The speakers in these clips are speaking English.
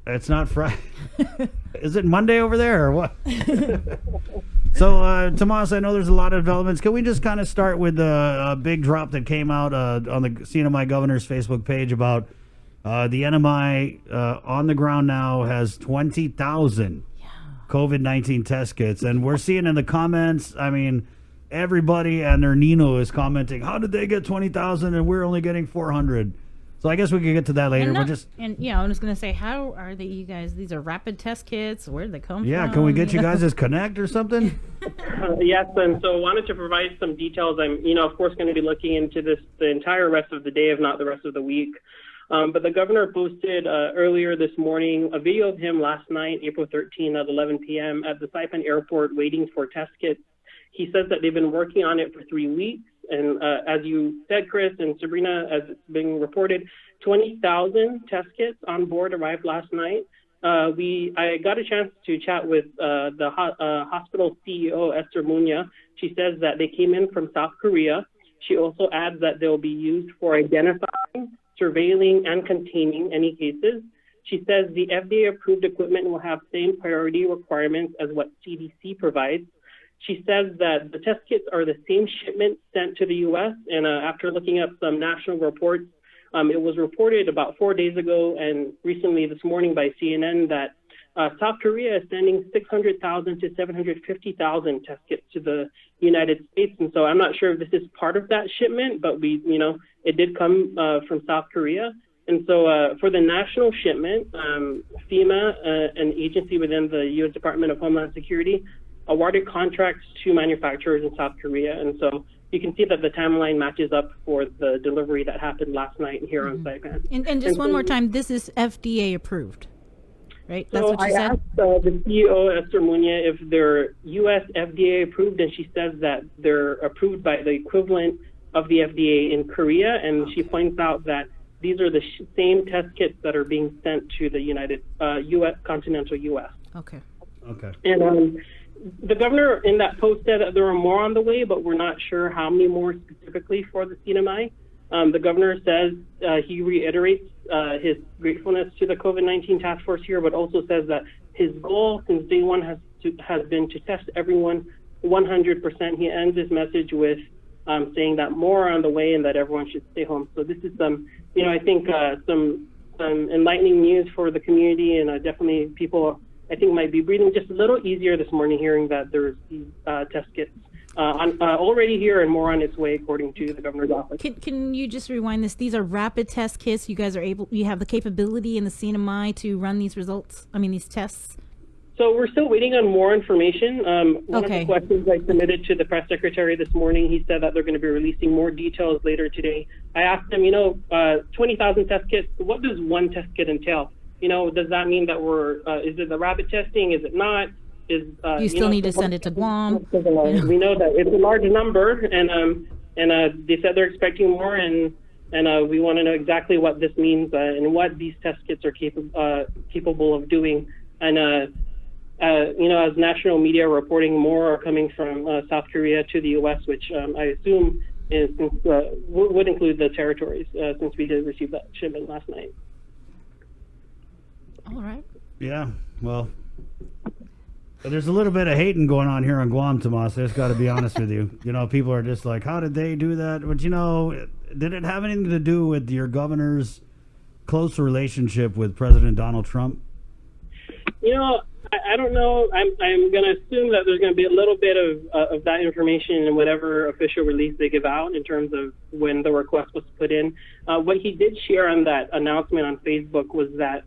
It's not Friday. Is it Monday over there or what? So, Tomas, I know there's a lot of developments. Can we just kind of start with the big drop that came out on the CNMI governor's Facebook page about the NMI on the ground now has 20,000 COVID-19 test kits. And we're seeing in the comments, I mean, everybody and their Nino is commenting, how did they get 20,000 and we're only getting 400? So I guess we could get to that later. I'm just going to say, how are they, you guys? These are rapid test kits. Where did they come from? Yeah, can we get you guys as Connect or something? Yes, and so wanted to provide some details. I'm, of course, going to be looking into this the entire rest of the day, if not the rest of the week. But the governor posted earlier this morning a video of him last night, April 13 at 11 p.m. at the Saipan airport waiting for test kits. He says that they've been working on it for 3 weeks. And as you said, Chris and Sabrina, as it's being reported, 20,000 test kits on board arrived last night. I got a chance to chat with the hospital CEO, Esther Munya. She says that they came in from South Korea. She also adds that they'll be used for identifying, surveilling, and containing any cases. She says the FDA-approved equipment will have same priority requirements as what CDC provides. She says that the test kits are the same shipment sent to the U.S. And after looking up some national reports, it was reported about 4 days ago and recently this morning by CNN that South Korea is sending 600,000 to 750,000 test kits to the United States. And so I'm not sure if this is part of that shipment, but it did come from South Korea. And so for the national shipment, FEMA, an agency within the U.S. Department of Homeland Security, awarded contracts to manufacturers in South Korea. And so you can see that the timeline matches up for the delivery that happened last night here on Saipan. And just one more time, this is FDA approved, right? That's what you said? I asked the CEO, Esther Munya, if they're U.S. FDA approved, and she says that they're approved by the equivalent of the FDA in Korea. And she points out that these are the same test kits that are being sent to the continental U.S. Okay. And the governor in that post said that there are more on the way, but we're not sure how many more specifically for the CNMI. The governor says he reiterates his gratefulness to the COVID-19 task force here, but also says that his goal since day one has been to test everyone 100%. He ends his message with saying that more are on the way and that everyone should stay home. So this is some enlightening news for the community, and definitely people I think might be breathing just a little easier this morning hearing that there's these test kits already here and more on its way, according to the governor's office. Can you just rewind this? These are rapid test kits. You guys you have the capability in the CNMI to run these these tests? So we're still waiting on more information. One of the questions I submitted to the press secretary this morning, he said that they're going to be releasing more details later today. I asked him, 20,000 test kits, what does one test kit entail? Does that mean that is it the rapid testing? Is it not? You still need to send it to Guam. We know that it's a large number, and they said they're expecting more, and we want to know exactly what this means and what these test kits are capable of doing. And as national media reporting, more are coming from South Korea to the U.S., which I assume would include the territories, since we did receive that shipment last night. All right. Yeah, well, there's a little bit of hating going on here on Guam, Tomas. I just got to be honest with you. People are just like, how did they do that? But, did it have anything to do with your governor's close relationship with President Donald Trump? I don't know. I'm going to assume that there's going to be a little bit of that information in whatever official release they give out in terms of when the request was put in. What he did share on that announcement on Facebook was that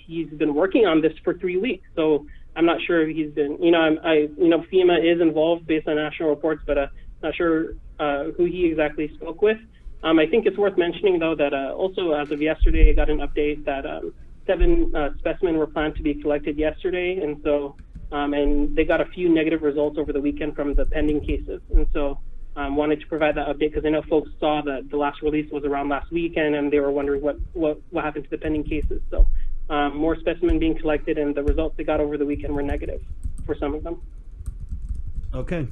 he's been working on this for 3 weeks. So I'm not sure if he's been, FEMA is involved based on national reports, but not sure who he exactly spoke with. I think it's worth mentioning, though, that also as of yesterday, I got an update that 7 specimens were planned to be collected yesterday, and so and they got a few negative results over the weekend from the pending cases, and so wanted to provide that update because I know folks saw that the last release was around last weekend, and they were wondering what happened to the pending cases. So more specimens being collected, and the results they got over the weekend were negative for some of them. Okay.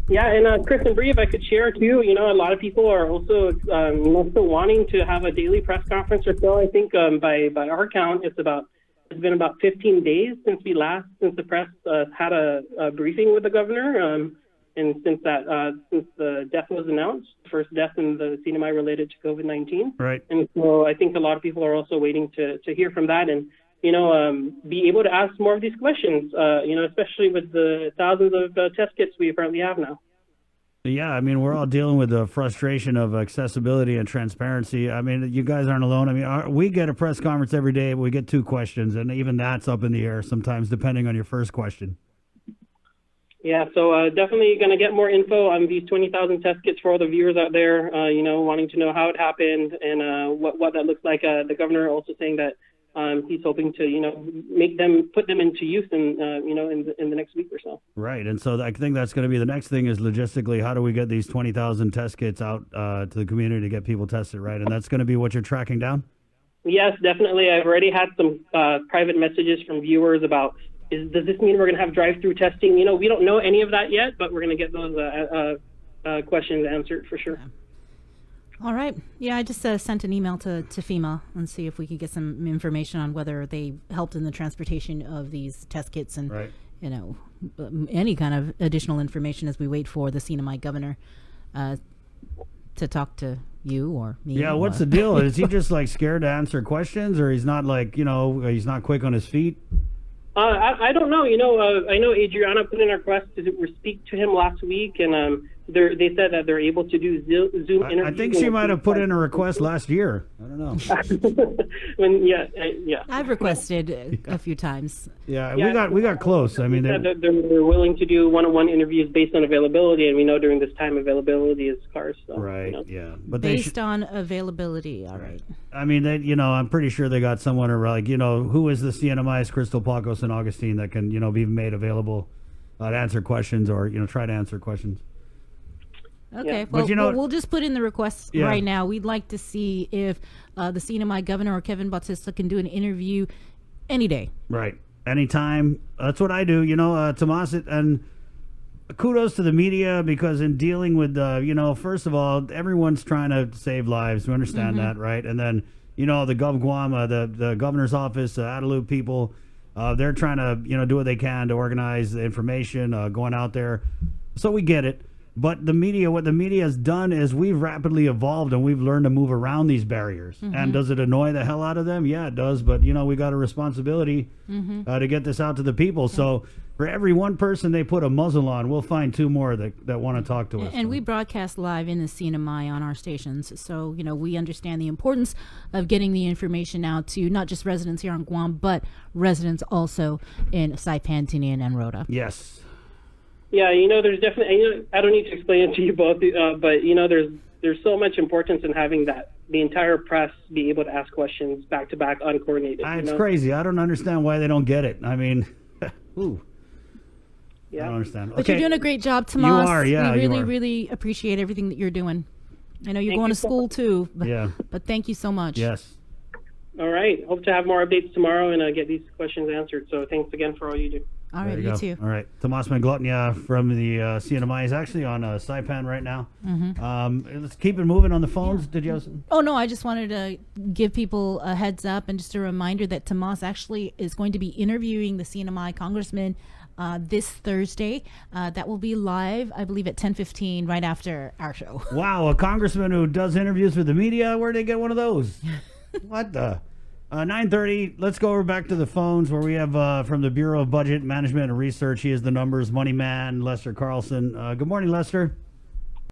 Yeah, and Chris and Bree, if I could share too, a lot of people are also still wanting to have a daily press conference or so. I think by our count, it's been about 15 days since the press had a briefing with the governor, and since the death was announced, first death in the CNMI related to COVID-19. Right. And so I think a lot of people are also waiting to hear from that and be able to ask more of these questions, especially with the thousands of test kits we currently have now. Yeah, I mean, we're all dealing with the frustration of accessibility and transparency. I mean, you guys aren't alone. I mean, we get a press conference every day. We get 2 questions, and even that's up in the air sometimes, depending on your first question. Yeah, so definitely going to get more info on these 20,000 test kits for all the viewers out there, wanting to know how it happened and what that looks like. The governor also saying that he's hoping to, put them into use in the next week or so. Right, and so I think that's going to be the next thing is logistically, how do we get these 20,000 test kits out to the community to get people tested, right? And that's going to be what you're tracking down? Yes, definitely. I've already had some private messages from viewers about, does this mean we're going to have drive-through testing? We don't know any of that yet, but we're going to get those questions answered for sure. Yeah. All right. Yeah, I just sent an email to FEMA and see if we could get some information on whether they helped in the transportation of these test kits and, right. Any kind of additional information as we wait for the CNMI governor to talk to you or me. Yeah, what's the deal? Is he just like scared to answer questions, or he's not he's not quick on his feet? I don't know. I know Adriana put in a request to speak to him last week, and they said that they're able to do Zoom interviews. I think she might have put in a request last year. I don't know. Yeah. I've requested a few times. Yeah, we got close. I mean, they're willing to do one-on-one interviews based on availability, and we know during this time availability is scarce. So, right. Yeah, but based on availability. All right. I mean, I'm pretty sure they got someone who is the CNMI's Crystal Pacos and Augustine that can be made available to answer questions or try to answer questions. Okay, yeah. Well, we'll just put in the request right now. We'd like to see if the CNMI governor or Kevin Bautista can do an interview any day. Right. Anytime. That's what I do. Tomas, and kudos to the media because in dealing with, first of all, everyone's trying to save lives. We understand that, right? And then, the GovGuam, the governor's office, Adelup people, they're trying to, do what they can to organize the information going out there. So we get it. But what the media has done is we've rapidly evolved and we've learned to move around these barriers. And does it annoy the hell out of them? Yeah, it does. But, we got a responsibility to get this out to the people. So for every one person they put a muzzle on, we'll find 2 more that want to talk to us. And we broadcast live in the CNMI on our stations. So, we understand the importance of getting the information out to not just residents here on Guam, but residents also in Saipan, Tinian, and Rota. Yes. Yeah, there's definitely, I don't need to explain it to you both, but, there's so much importance in having the entire press be able to ask questions back to back, uncoordinated. It's crazy. I don't understand why they don't get it. I mean, ooh. Yeah. I don't understand. But you're doing a great job, Tomas. You are, yeah. We really, really appreciate everything that you're doing. I know you're going to school too, but thank you so much. Yes. All right. Hope to have more updates tomorrow and get these questions answered. So thanks again for all you do. All right, you too. All right. Tomas Manglotnia from the CNMI is actually on Saipan right now. Let's keep it moving on the phones. Did you have some? Oh, no, I just wanted to give people a heads up and just a reminder that Tomas actually is going to be interviewing the CNMI congressman this Thursday. That will be live, I believe, at 10:15 right after our show. Wow, a congressman who does interviews with the media? Where'd they get one of those? What the? 9:30. Let's go over back to the phones where we have from the Bureau of Budget Management and Research. He is the numbers money man, Lester Carlson. Good morning, Lester.